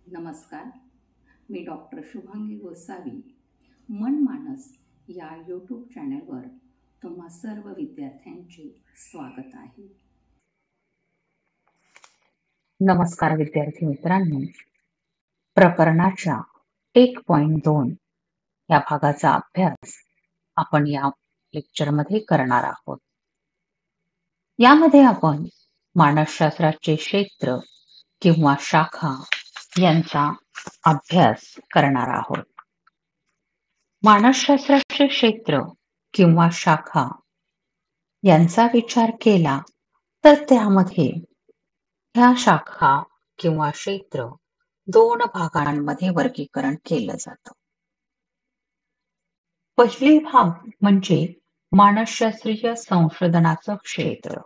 नमस्कार. मी डॉक्टर शुभांगी गोसावी. मनमानस या यूट्यूब चॅनलवर तुम्हा सर्व विद्यार्थ्यांचे स्वागत आहे. नमस्कार विद्यार्थी मित्रांनो. प्रकरणाच्या 1.2 या भागाचा अभ्यास आपण या लेक्चरमध्ये करणार आहोत. यामध्ये आपण मानसशास्त्राचे क्षेत्र किंवा शाखा यांचा अभ्यास करणार आहोत. मानसशास्त्राचे क्षेत्र किंवा शाखा यांचा विचार केला तर त्यामध्ये ह्या शाखा किंवा क्षेत्र 2 भागांमध्ये वर्गीकरण केलं जातं. पहिली भाग म्हणजे मानसशास्त्रीय संशोधनाचं क्षेत्र,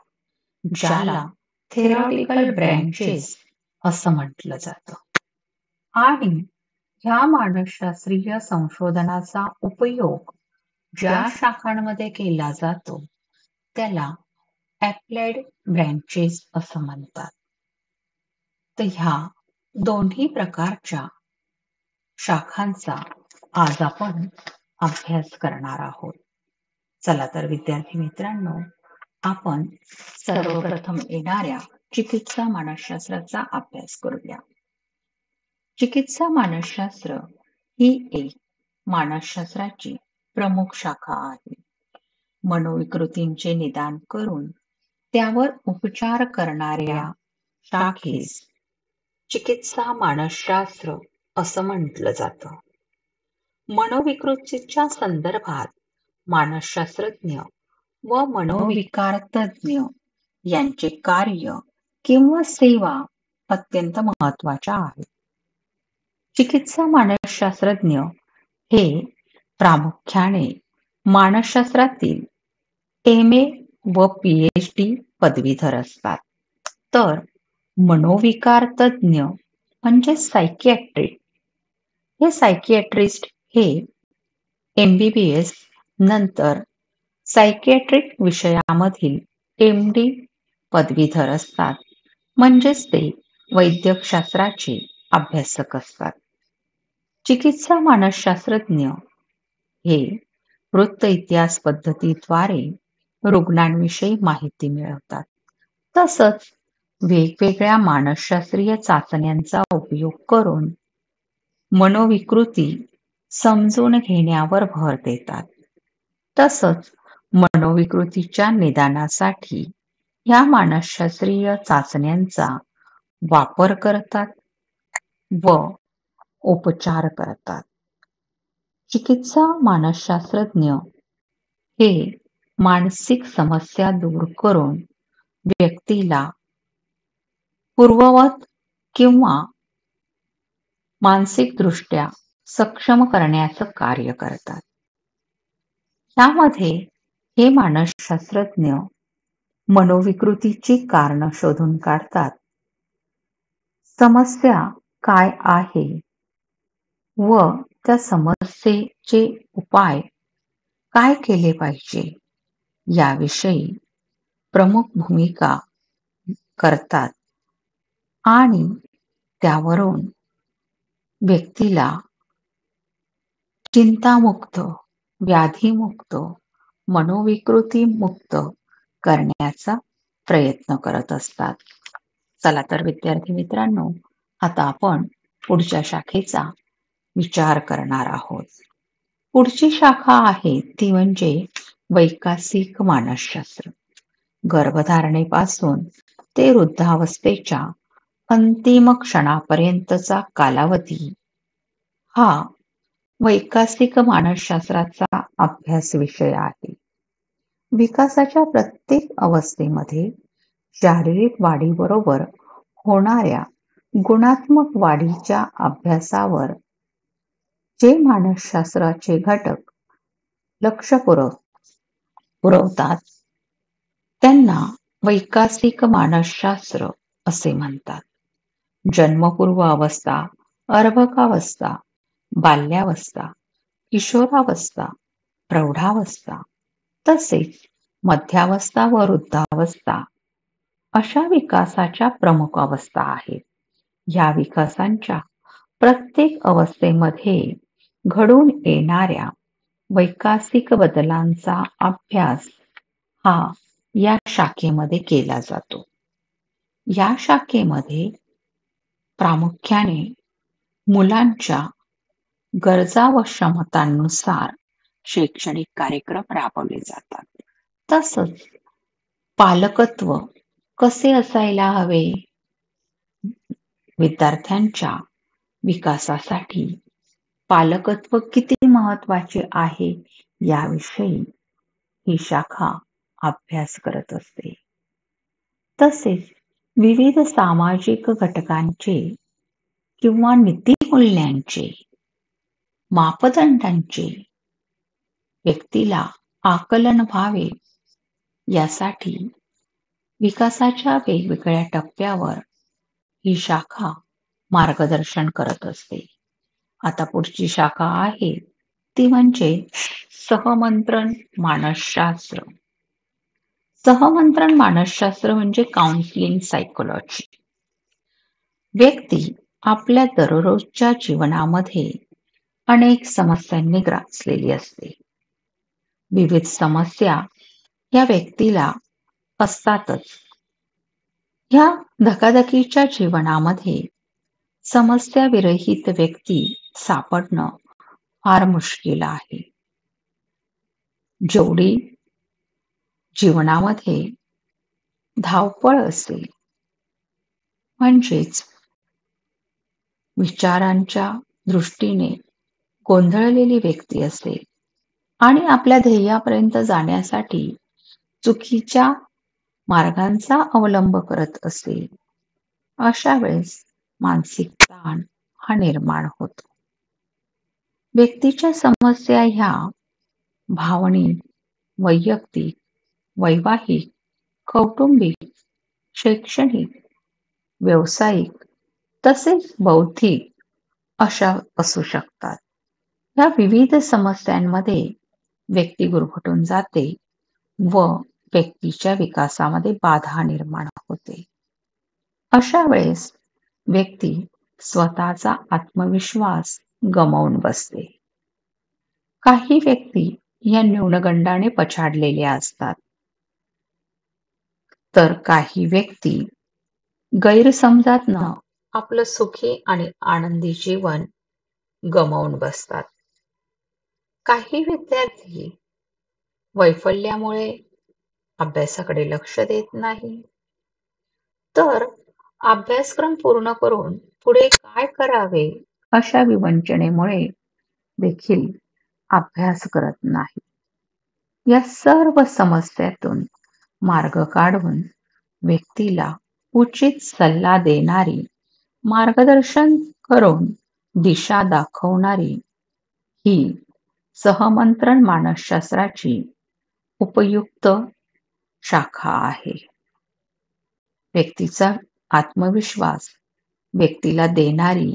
ज्याला थेरॉटिकल ब्रँचेस असं म्हटलं जातं. आणि ह्या मानसशास्त्रीय संशोधनाचा उपयोग ज्या शाखांमध्ये केला जातो त्याला ऍप्लाइड ब्रँचेस असं म्हणतात. तर ह्या दोन्ही प्रकारच्या शाखांचा आज आपण अभ्यास करणार आहोत. चला तर विद्यार्थी मित्रांनो, आपण सर्वप्रथम येणाऱ्या चिकित्सा मानसशास्त्राचा अभ्यास करूया. चिकित्सा मानसशास्त्र ही एक मानसशास्त्राची प्रमुख शाखा आहे. मनोविकृतींचे निदान करून त्यावर उपचार करणाऱ्या शाखेस चिकित्सा मानसशास्त्र असं म्हटलं जातं. मनोविकृतीच्या संदर्भात मानसशास्त्रज्ञ व मनोविकार तज्ञ यांचे कार्य किंवा सेवा अत्यंत महत्वाच्या आहेत. चिकित्सा मानसशास्त्रज्ञ हे प्रामुख्याने मानसशास्त्रातील MA व PhD पदवीधर असतात. तर मनोविकार तज्ञ म्हणजे सायकियाट्रिस्ट हे MBBS नंतर सायकियाट्रिक विषयामधील MD पदवीधर असतात. म्हणजेच ते वैद्यकशास्त्राचे अभ्यासक असतात. चिकित्सा मानसशास्त्रज्ञ हे वृत्त इतिहास पद्धतीद्वारे रुग्णांविषयी माहिती मिळवतात. तसंच वेगवेगळ्या मानसशास्त्रीय चाचण्यांचा उपयोग करून मनोविकृती समजून घेण्यावर भर देतात. तसंच मनोविकृतीच्या निदानासाठी ह्या मानसशास्त्रीय चाचण्यांचा वापर करतात व उपचार करतात. चिकित्सा मानसशास्त्रज्ञ हे मानसिक समस्या दूर करून व्यक्तीला पूर्ववत किंवा मानसिकदृष्ट्या सक्षम करण्याचं कार्य करतात. यामध्ये हे मानसशास्त्रज्ञ मनोविकृतीची कारणं शोधून काढतात, समस्या काय आहे व त्या समस्येचे उपाय काय केले पाहिजे याविषयी प्रमुख भूमिका करतात आणि त्यावरून व्यक्तीला चिंतामुक्त, व्याधीमुक्त, मनोविकृतीमुक्त करण्याचा प्रयत्न करत असतात. चला तर विद्यार्थी मित्रांनो, आता आपण पुढच्या शाखेचा विचार करणार आहोत. पुढची शाखा आहे ती म्हणजे वैकासिक मानसशास्त्र. गर्भधारणेपासून ते वृद्धावस्थेच्या अंतिम क्षणापर्यंतचा कालावधी हा वैकासिक मानसशास्त्राचा अभ्यास विषय आहे. विकासाच्या प्रत्येक अवस्थेमध्ये शारीरिक वाढीबरोबर होणाऱ्या गुणात्मक वाढीच्या अभ्यासावर जे मानसशास्त्राचे घटक लक्ष पुरवतात त्यांना वैकासिक मानसशास्त्र असे म्हणतात. जन्मपूर्व अवस्था, अर्भकावस्था, बाल्यावस्था, किशोरावस्था, प्रौढावस्था तसेच मध्यावस्था व वृद्धावस्था अशा विकासाच्या प्रमुख अवस्था आहेत. या विकासांच्या प्रत्येक अवस्थेमध्ये घडून येणाऱ्या वैकासिक बदलांचा अभ्यास हा या शाखेमध्ये केला जातो. या शाखेमध्ये प्रामुख्याने मुलांच्या गरजा व क्षमतांनुसार शैक्षणिक कार्यक्रम राबवले जातात. तसंच पालकत्व कसे असायला हवे, विद्यार्थ्यांच्या विकासासाठी पालकत्व किती महत्वाचे आहे याविषयी ही शाखा अभ्यास करत असते. तसेच विविध सामाजिक घटकांचे किंवा नीतिमूल्यांचे, मापदंडांचे व्यक्तीला आकलन व्हावे यासाठी विकासाच्या वेगवेगळ्या टप्प्यावर ही शाखा मार्गदर्शन करत असते. आता पुढची शाखा आहे ती म्हणजे सहमंत्रण मानसशास्त्र. सहमंत्रण मानसशास्त्र म्हणजे काउन्सिलिंग सायकोलॉजी. व्यक्ती आपल्या दररोजच्या जीवनामध्ये अनेक समस्यांनी ग्रासलेली असते. विविध समस्या या व्यक्तीला असतातच. ह्या धकाधकीच्या जीवनामध्ये समस्या विरहित व्यक्ती सापडणं फार मुश्किल आहे. जेवढी जीवनामध्ये धावपळ असेल, म्हणजेच विचारांच्या दृष्टीने गोंधळलेली व्यक्ती असेल आणि आपल्या ध्येयापर्यंत जाण्यासाठी चुकीच्या मार्गांचा अवलंब करत असेल, अशा वेळेस मानसिक ताण हा निर्माण होतो. व्यक्तीच्या समस्या ह्या भावनिक, वैयक्तिक, वैवाहिक, कौटुंबिक, शैक्षणिक, व्यावसायिक तसेच बौद्धिक अशा असू शकतात. या विविध समस्यांमध्ये व्यक्ती गुरफटून जाते व व्यक्तीच्या विकासामध्ये बाधा निर्माण होते. अशा वेळेस व्यक्ती स्वतःचा आत्मविश्वास गमावून बसते. काही व्यक्ती या न्यूनगंडाने पछाडलेल्या असतात, तर काही व्यक्ती गैरसमजातनं आपलं सुखी आणि आनंदी जीवन गमावून बसतात. काही विद्यार्थी वैफल्यामुळे अभ्यासाकडे लक्ष देत नाही, तर अभ्यासक्रम पूर्ण करून पुढे काय करावे अशा विवंचनेमुळे देखील अभ्यास करत नाही. या सर्व समस्यातून मार्ग काढून व्यक्तीला उचित सल्ला देणारी, मार्गदर्शन करून दिशा दाखवणारी ही सहमंत्रण मानसशास्त्राची उपयुक्त शाखा आहे. व्यक्तीचा आत्मविश्वास व्यक्तीला देणारी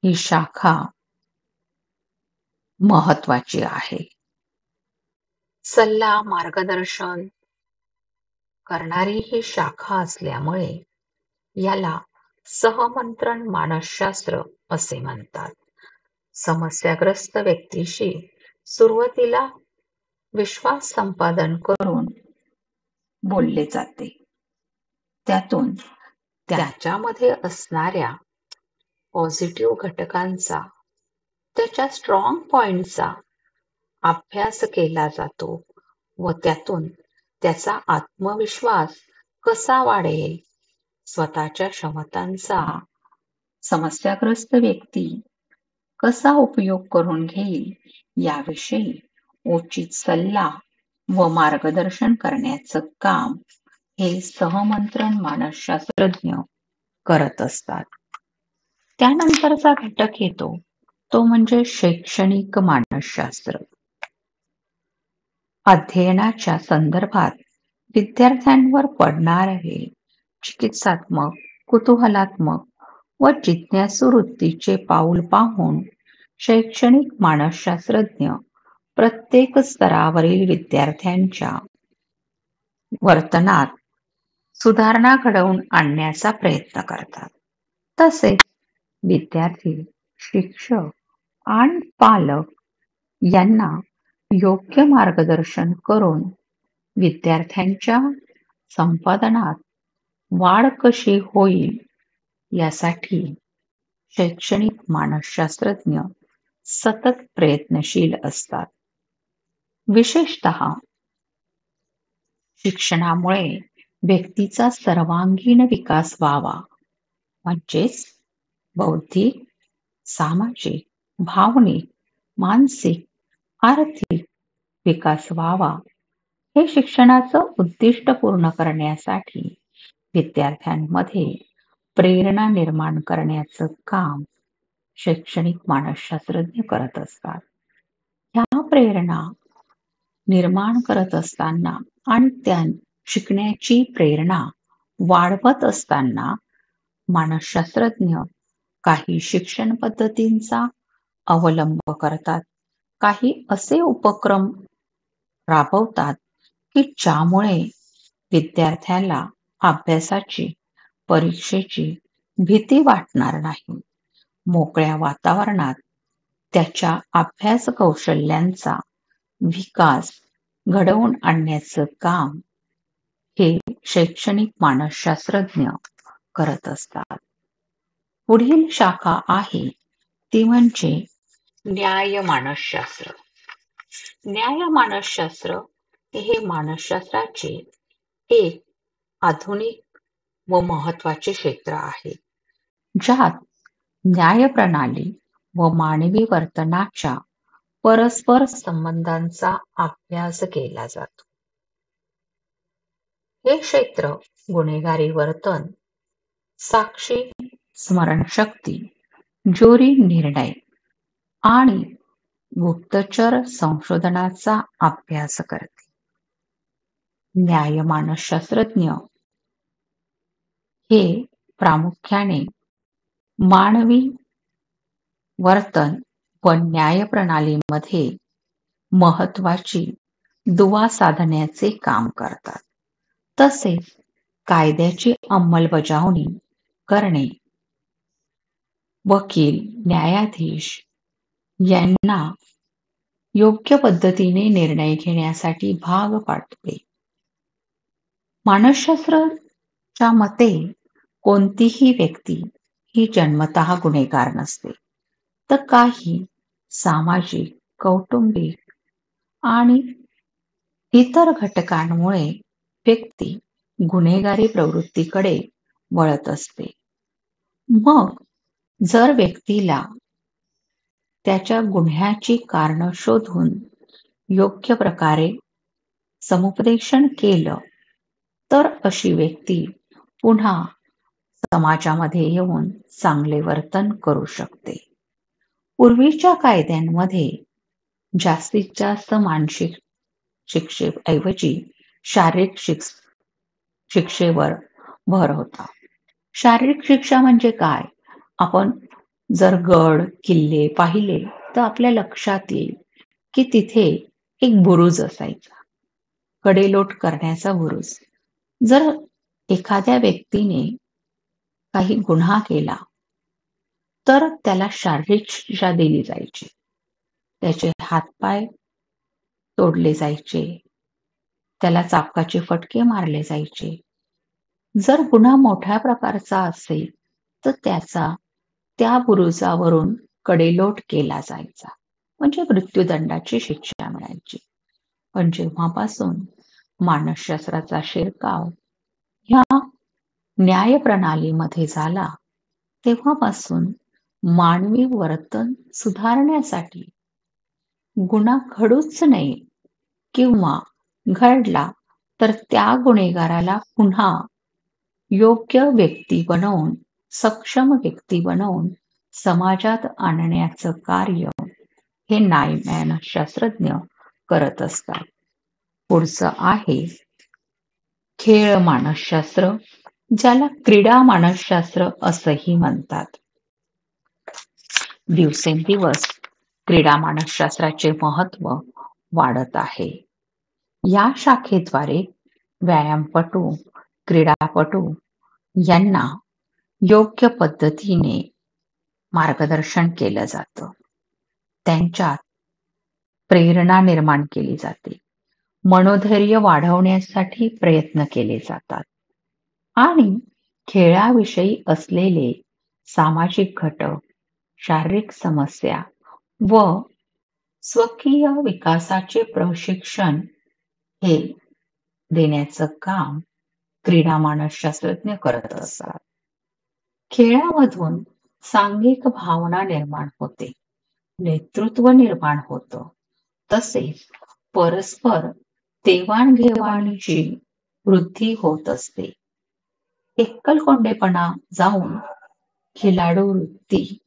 ही शाखा महत्वाची आहे. सल्ला, मार्गदर्शन करणारी ही शाखा असल्यामुळे याला सहमंत्रण मानसशास्त्र असे म्हणतात. समस्याग्रस्त व्यक्तीशी सुरुवातीला विश्वास संपादन करून बोलले जाते. त्यातून त्याच्यामध्ये असणाऱ्या पॉझिटिव्ह घटकांचा, त्याच्या स्ट्रॉंग पॉइंटचा अभ्यास केला जातो व त्यातून त्याचा आत्मविश्वास कसा वाढेल, स्वतःच्या क्षमतांचा समस्याग्रस्त व्यक्ती कसा उपयोग करून घेईल याविषयी उचित सल्ला व मार्गदर्शन करण्याचं काम हे सहमंत्रण मानसशास्त्रज्ञ करत असतात. त्यानंतरचा घटक येतो तो म्हणजे शैक्षणिक मानसशास्त्र. अध्ययनाच्या संदर्भात विद्यार्थ्यांवर पडणारे चिकित्सात्मक, कुतूहलात्मक व जिज्ञासू वृत्तीचे पाऊल पाहून शैक्षणिक मानसशास्त्रज्ञ प्रत्येक स्तरावरील विद्यार्थ्यांच्या वर्तनात सुधारणा घडवून आणण्याचा प्रयत्न करतात. तसेच विद्यार्थी, शिक्षक आणि पालक यांना योग्य मार्गदर्शन करून विद्यार्थ्यांच्या संपादनात वाढ कशी होईल यासाठी शैक्षणिक मानसशास्त्रज्ञ सतत प्रयत्नशील असतात. विशेषतः शिक्षणामुळे व्यक्तीचा सर्वांगीण विकास व्हावा, म्हणजेच बौद्धिक, सामाजिक, भावनिक, मानसिक, आर्थिक विकास व्हावा हे शिक्षणाचं उद्दिष्ट पूर्ण करण्यासाठी विद्यार्थ्यांमध्ये प्रेरणा निर्माण करण्याचं काम शैक्षणिक मानसशास्त्रज्ञ करत असतात. ह्या प्रेरणा निर्माण करत असताना आणि त्या शिकण्याची प्रेरणा वाढवत असताना मानसशास्त्रज्ञ काही शिक्षण पद्धतींचा अवलंब करतात. काही असे उपक्रम राबवतात की ज्यामुळे विद्यार्थ्याला अभ्यासाची, परीक्षेची भीती वाटणार नाही. मोकळ्या वातावरणात त्याच्या अभ्यास कौशल्यांचा विकास घडवून आणण्याचं काम हे शैक्षणिक मानसशास्त्रज्ञ करत असतात. पुढील शाखा आहे ती म्हणजे न्याय मानसशास्त्र. न्याय मानसशास्त्र हे मानसशास्त्राचे एक आधुनिक व महत्वाचे क्षेत्र आहे, ज्यात न्यायप्रणाली व मानवी वर्तनाच्या परस्पर संबंधांचा अभ्यास केला जातो. हे क्षेत्र गुन्हेगारी वर्तन, साक्षी स्मरणशक्ती, ज्युरी निर्णय आणि गुप्तचर संशोधनाचा अभ्यास करते. न्याय मानसशास्त्रज्ञ हे प्रामुख्याने मानवी वर्तन व न्यायप्रणालीमध्ये महत्वाची दुवा साधण्याचे काम करतात. तसेच कायद्याची अंमलबजावणी करणे, वकील, न्यायाधीश यांना योग्य पद्धतीने निर्णय घेण्यासाठी भाग पाडते. मानसशास्त्राच्या मते कोणतीही व्यक्ती ही जन्मतः गुन्हेगार नसते, तर काही सामाजिक, कौटुंबिक आणि इतर घटकांमुळे व्यक्ती गुन्हेगारी प्रवृत्तीकडे वळत असते. मग जर व्यक्तीला त्याच्या गुन्ह्याची कारणं शोधून योग्य प्रकारे समुपदेशन केलं तर अशी व्यक्ती पुन्हा समाजामध्ये येऊन चांगले वर्तन करू शकते. पूर्वीच्या कायद्यांमध्ये जास्तीत जास्त मानसिक शिक्षेऐवजी शारीरिक शिक्षेवर भर होता. शारीरिक शिक्षा म्हणजे काय? आपण जर गड किल्ले पाहिले तर आपल्या लक्षात येईल की तिथे एक बुरुज असायचा, कडेलोट करण्याचा बुरुज. जर एखाद्या व्यक्तीने काही गुन्हा केला तर त्याला शारीरिक शिक्षा दिली जायची. त्याचे हातपाय तोडले जायचे, त्याला चाबकाचे फटके मारले जायचे. जर गुन्हा मोठ्या प्रकारचा असेल तर त्याचा त्या बुरुजावरून कडेलोट केला जायचा, म्हणजे मृत्यूदंडाची शिक्षा मिळायची. पण जेव्हापासून मानसशास्त्राचा शिरकाव ह्या न्याय प्रणालीमध्ये झाला तेव्हापासून मानवी वर्तन सुधारण्यासाठी गुन्हा घडूच नये किंवा घडला तर त्या गुन्हेगाराला पुन्हा योग्य व्यक्ती बनवून, सक्षम व्यक्ती बनवून समाजात आणण्याचं कार्य हे न्याय मानसशास्त्रज्ञ करत असतात. पुढचं आहे खेळ मानसशास्त्र, ज्याला क्रीडा मानसशास्त्र असंही म्हणतात. दिवसेंदिवस क्रीडा मानसशास्त्राचे महत्त्व वाढत आहे. या शाखेद्वारे व्यायामपटू, क्रीडापटू यांना योग्य पद्धतीने मार्गदर्शन केलं जातं. त्यांच्यात प्रेरणा निर्माण केली जाते. मनोधैर्य वाढवण्यासाठी प्रयत्न केले जातात आणि खेळाविषयी असलेले सामाजिक घटक, शारीरिक समस्या व स्वकीय विकासाचे प्रशिक्षण हे देण्याचं काम क्रीडा मानसशास्त्रज्ञ करत असतात. खेळामधून सांघिक भावना निर्माण होते, नेतृत्व निर्माण होतं, तसेच परस्पर देवाणघेवाणीची वृद्धी होत असते. एकलकोंडेपणा जाऊन खिलाडू वृत्ती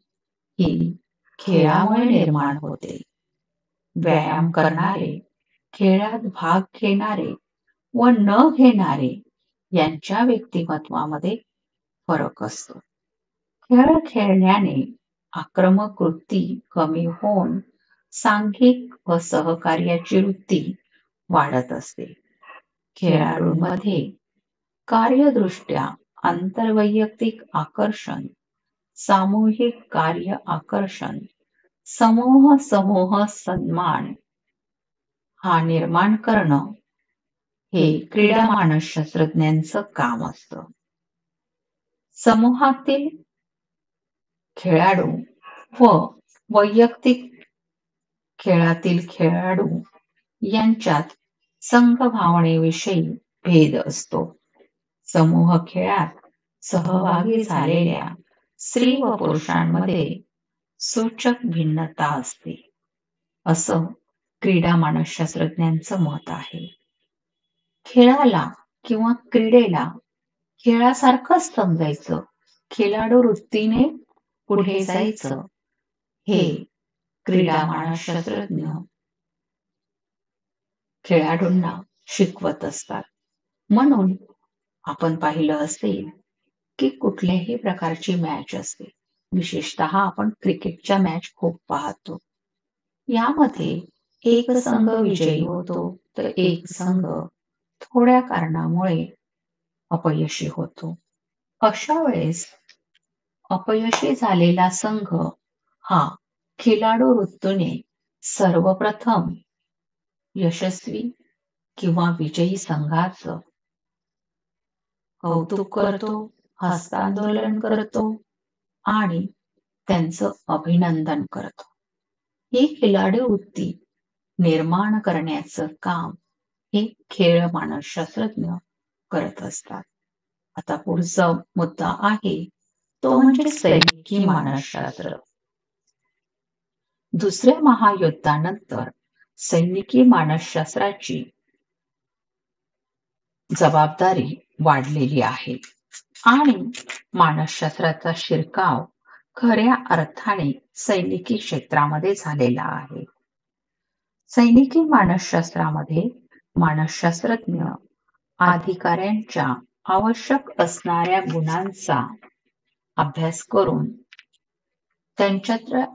ही खेळामुळे निर्माण होते. व्यायाम करणारे, खेळात भाग घेणारे व न घेणारे यांच्या व्यक्तिमत्वामध्ये फरक असतो. खेळ खेळण्याने आक्रमक वृत्ती कमी होऊन सांघिक व सहकार्याची वृत्ती वाढत असते. खेळाडूंमध्ये कार्यदृष्ट्या आंतरवैयक्तिक आकर्षण, सामूहिक कार्य आकर्षण, समूह सन्मान हा निर्माण करणं हे क्रीडा मानसशास्त्रज्ञांचं काम असतं. समूहातील खेळाडू व वैयक्तिक खेळातील खेळाडू यांच्यात संघभावनेविषयी भेद असतो. समूह खेळात सहभागी झालेल्या स्त्री व पुरुषांमध्ये सूचक भिन्नता असते, असं क्रीडा मानसशास्त्रज्ञांचं मत आहे. खेळाला किंवा क्रीडेला खेळासारखंच समजायचं, खिलाडू वृत्तीने पुढे जायचं, हे क्रीडा मानसशास्त्रज्ञ खेळाडूंना शिकवत असतात. म्हणून आपण पाहिलं असेल की कुठल्याही प्रकारची मॅच असते, विशेषतः आपण क्रिकेटच्या मॅच खूप पाहतो. यामध्ये एक संघ विजयी होतो तर एक संघ थोड्या कारणामुळे अपयशी होतो. अशा वेळेस अपयशी झालेला संघ हा खिलाडू वृत्तीने सर्वप्रथम यशस्वी किंवा विजयी संघाचं कौतुक करतो, हस्तांदोलन करतो आणि त्यांचं अभिनंदन करतो. ही खिलाडी वृत्ती निर्माण करण्याचं काम हे खेळ मानसशास्त्रज्ञ करत असतात. आता पुढचा मुद्दा आहे तो म्हणजे सैनिकी मानसशास्त्र. दुसऱ्या महायुद्धानंतर सैनिकी मानसशास्त्राची जबाबदारी वाढलेली आहे आणि मानसशास्त्राचा शिरकाव खऱ्या अर्थाने सैनिकी क्षेत्रामध्ये झालेला आहे. सैनिकी मानसशास्त्रामध्ये मानसशास्त्रज्ञ अधिकाऱ्यांच्या आवश्यक असणाऱ्या गुणांचा अभ्यास करून त्यांच्यातल्या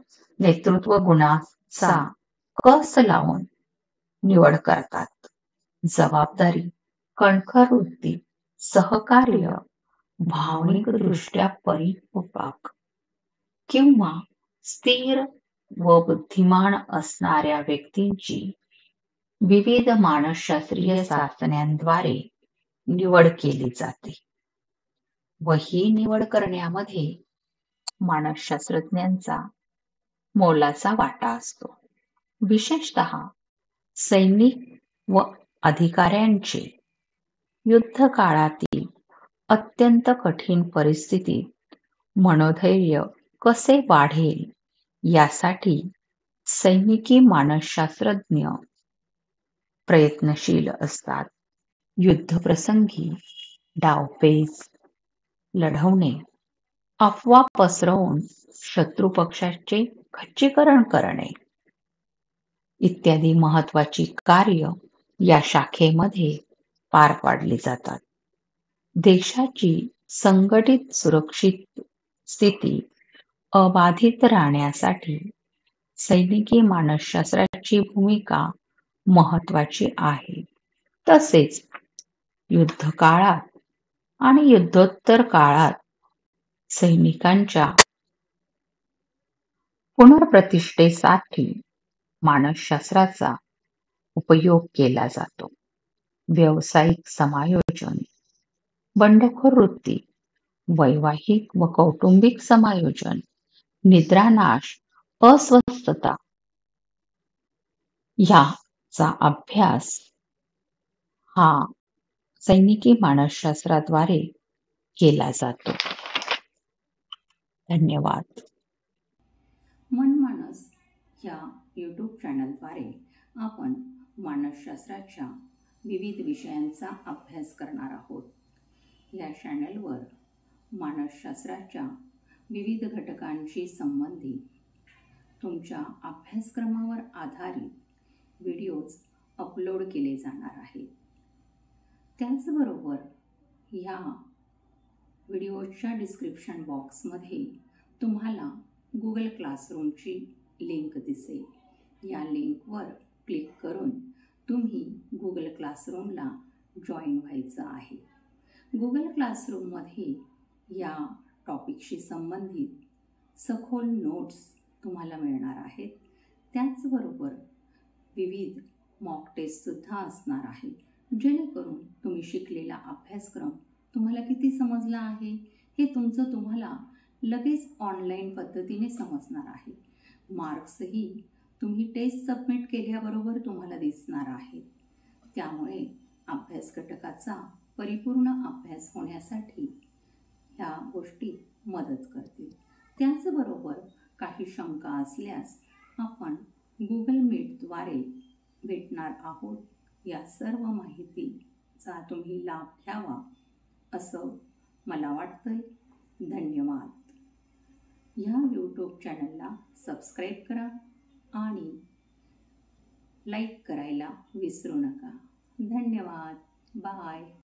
नेतृत्व गुणांचा कस लावून निवड करतात. जबाबदारी, कणखर वृत्ती, सहकार्य, भावनिकदृष्ट्या परिपक्व किंवा स्थिर व बुद्धिमान असणाऱ्या व्यक्तींची विविध मानसशास्त्रीय चाचण्यांद्वारे निवड केली जाते व ही निवड करण्यामध्ये मानसशास्त्रज्ञांचा मोलाचा वाटा असतो. विशेषतः सैनिक व अधिकाऱ्यांचे युद्ध काळातील अत्यंत कठीण परिस्थितीत मनोधैर्य कसे वाढेल यासाठी सैनिकी मानसशास्त्रज्ञ प्रयत्नशील असतात. युद्धप्रसंगी डावपेच लढवणे, अफवा पसरवून शत्रू पक्षाचे खच्चीकरण करणे इत्यादी महत्वाची कार्य या शाखेमध्ये पार पाडली जातात. देशाची संघटित सुरक्षित स्थिती अबाधित राहण्यासाठी सैनिकी मानसशास्त्राची भूमिका महत्वाची आहे. तसेच युद्ध काळात आणि युद्धोत्तर काळात सैनिकांच्या पुनर्प्रतिष्ठेसाठी मानसशास्त्राचा उपयोग केला जातो. व्यावसायिक समायोजन, बंडखोर वृत्ती, वैवाहिक व कौटुंबिक समायोजन, निद्रानाश, अस्वस्थता याचा अभ्यास हा सैनिकी मानसशास्त्राद्वारे केला जातो. धन्यवाद. मनमानस या यूट्यूब चॅनलद्वारे आपण मानसशास्त्राच्या विविध विषयांचा अभ्यास करणार आहोत. या चॅनलवर मानसशास्त्राच्या विविध घटकांशी संबंधित तुमच्या अभ्यासक्रमावर आधारित व्हिडिओज अपलोड केले जाणार आहेत. त्याचबरोबर या व्हिडिओच्या डिस्क्रिप्शन बॉक्समध्ये तुम्हाला गुगल क्लासरूमची लिंक दिसेल. या लिंकवर क्लिक करून तुम्ही गुगल क्लासरूमला जॉईन व्हायचं आहे. गुगल क्लासरूममध्ये या टॉपिकशी संबंधित सखोल नोट्स तुम्हाला मिळणार आहेत. त्याचबरोबर विविध मॉक टेस्टसुद्धा असणार आहे, जेणेकरून तुम्ही शिकलेला अभ्यासक्रम तुम्हाला किती समजला आहे हे तुम्हाला लगेच ऑनलाईन पद्धतीने समजणार आहे. मार्क्सही तुम्ही टेस्ट सबमिट केल्याबरोबर तुम्हाला दिसणार आहेत. त्यामुळे अभ्यास घटकाचा परिपूर्ण अभ्यास होण्यासाठी ह्या गोष्टी मदत करतील. त्याचबरोबर काही शंका असल्यास आपण गुगल मीटद्वारे भेटणार आहोत. या सर्व माहितीचा तुम्ही लाभ घ्यावा असं मला वाटतंय. धन्यवाद. या यूट्यूब चॅनलला सबस्क्राईब करा आणि लाईक करायला विसरू नका. धन्यवाद. बाय.